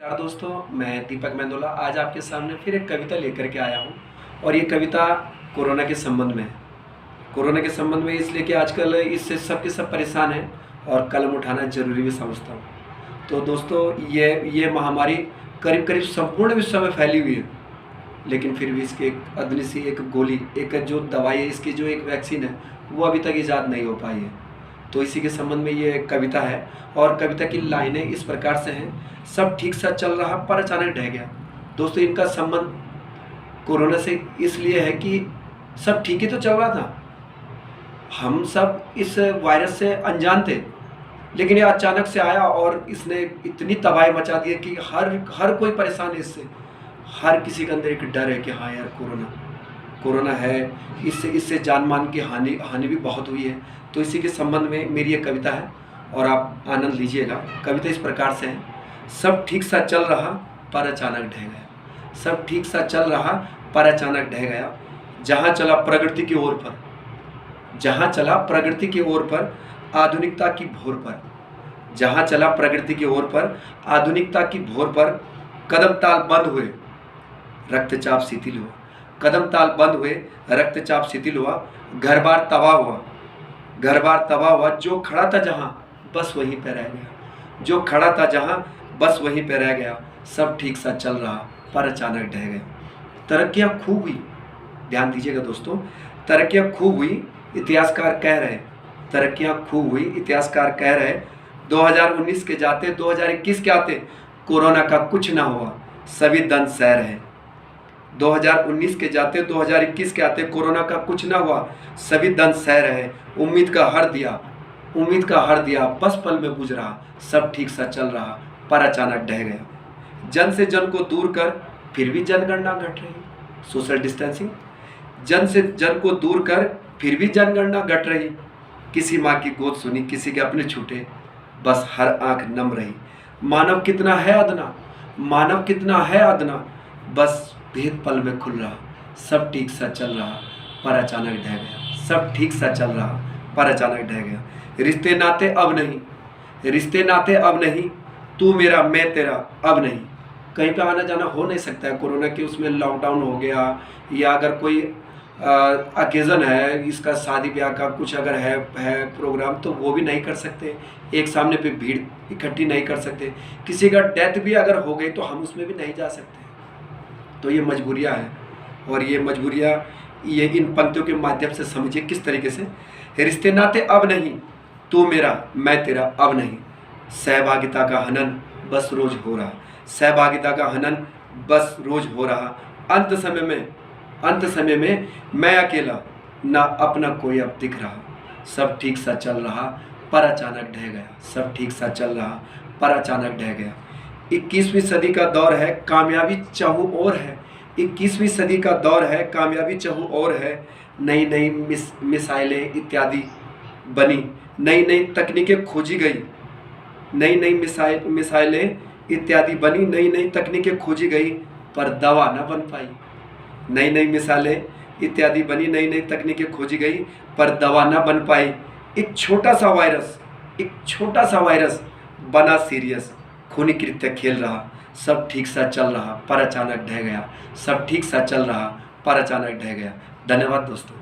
नमस्कार दोस्तों, मैं दीपक मेंदोला आज आपके सामने फिर एक कविता लेकर के आया हूँ। और ये कविता कोरोना के संबंध में है। कोरोना के संबंध में इसलिए कि आजकल इससे सब के सब परेशान हैं और कलम उठाना जरूरी भी समझता हूँ। तो दोस्तों, ये महामारी करीब करीब संपूर्ण विश्व में फैली हुई है, लेकिन फिर भी इसकी एक अदनी सी एक गोली, एक जो दवाई है, इसकी जो एक वैक्सीन है, वो अभी तक ईजाद नहीं हो पाई है। तो इसी के संबंध में ये कविता है और कविता की लाइनें इस प्रकार से हैं। सब ठीक सा चल रहा पर अचानक ढह गया। दोस्तों, इनका संबंध कोरोना से इसलिए है कि सब ठीक ही तो चल रहा था, हम सब इस वायरस से अनजान थे, लेकिन ये अचानक से आया और इसने इतनी तबाही मचा दी है कि हर कोई परेशान है इससे। हर किसी के अंदर एक डर है कि हाँ यार, कोरोना है, इससे जान मान की हानि भी बहुत हुई है। तो इसी के संबंध में मेरी एक कविता है और आप आनंद लीजिएगा। कविता इस प्रकार से है। सब ठीक सा चल रहा पर अचानक ढह गया। सब ठीक सा चल रहा पर अचानक ढह गया। जहाँ चला प्रगति की ओर पर, जहाँ चला प्रगति की ओर पर, आधुनिकता की भोर पर। जहाँ चला प्रगति की ओर पर, आधुनिकता की भोर पर, कदम ताल बंद हुए, रक्तचाप शिथिल हुआ। कदम ताल बंद हुए, रक्तचाप शिथिल हुआ। घर बार तबाह हुआ, घर बार तबाह हुआ। जो खड़ा था जहाँ, बस वहीं पे रह गया। जो खड़ा था जहाँ, बस वहीं पे रह गया। सब ठीक सा चल रहा पर अचानक ढह गया। तरक्कियाँ खूब हुई, ध्यान दीजिएगा दोस्तों, तरक्कियाँ खूब हुई, इतिहासकार कह रहे। तरक्कियाँ खूब हुई, इतिहासकार कह रहे। 2019 के जाते 2021 के आते, कोरोना का कुछ ना हुआ, सभी दंड सह रहे। 2019 के जाते 2021 के आते, कोरोना का कुछ ना हुआ, सभी दंड सह रहे। उम्मीद का हर दिया बस पल में बुझ रहा। सब ठीक सा चल रहा पर अचानक ढह गया। जन से जन को दूर कर फिर भी जनगणना घट रही। Social distancing. जन से जन को दूर कर फिर भी जनगणना घट रही। किसी माँ की गोद सुनी, किसी के अपने छूटे, बस हर आंख नम रही। मानव कितना है अदना, मानव कितना है अदना, बस भेद पल में खुल रहा। सब ठीक सा चल रहा पर अचानक ढह गया। सब ठीक सा चल रहा पर अचानक ढह गया। रिश्ते नाते अब नहीं, रिश्ते नाते अब नहीं, तू मेरा मैं तेरा अब नहीं। कहीं पे आना जाना हो नहीं सकता है, कोरोना के उसमें लॉकडाउन हो गया, या अगर कोई अकेजन है, इसका शादी ब्याह का कुछ अगर है प्रोग्राम, तो वो भी नहीं कर सकते। एक सामने पे भीड़ इकट्ठी नहीं कर सकते। किसी का डेथ भी अगर हो गई तो हम उसमें भी नहीं जा सकते। तो ये मजबूरियाँ हैं और ये मजबूरियाँ ये इन पंक्तियों के माध्यम से समझिए किस तरीके से। रिश्ते नाते अब नहीं, तू मेरा मैं तेरा अब नहीं। सहभागिता का हनन बस रोज हो रहा। सहभागिता का हनन बस रोज हो रहा। अंत समय में मैं अकेला, ना अपना कोई अब दिख रहा। सब ठीक सा चल रहा पर अचानक ढह गया। सब ठीक सा चल रहा पर अचानक ढह गया। 21वीं सदी का दौर है, कामयाबी चाहू और है। 21वीं सदी का दौर है, कामयाबी चाहू और है। नई नई मिसाइलें इत्यादि बनी, नई नई तकनीकें खोजी गई। नई नई मिसाइलें इत्यादि बनी, नई नई तकनीकें खोजी गई, पर दवा न बन पाई। नई नई मिसाइलें इत्यादि बनी, नई नई तकनीकें खोजी गई, पर दवा न बन पाई। एक छोटा सा वायरस बना सीरियस, खूनी कृत्य खेल रहा। सब ठीक सा चल रहा पर अचानक ढह गया। सब ठीक सा चल रहा पर अचानक ढह गया। धन्यवाद दोस्तों।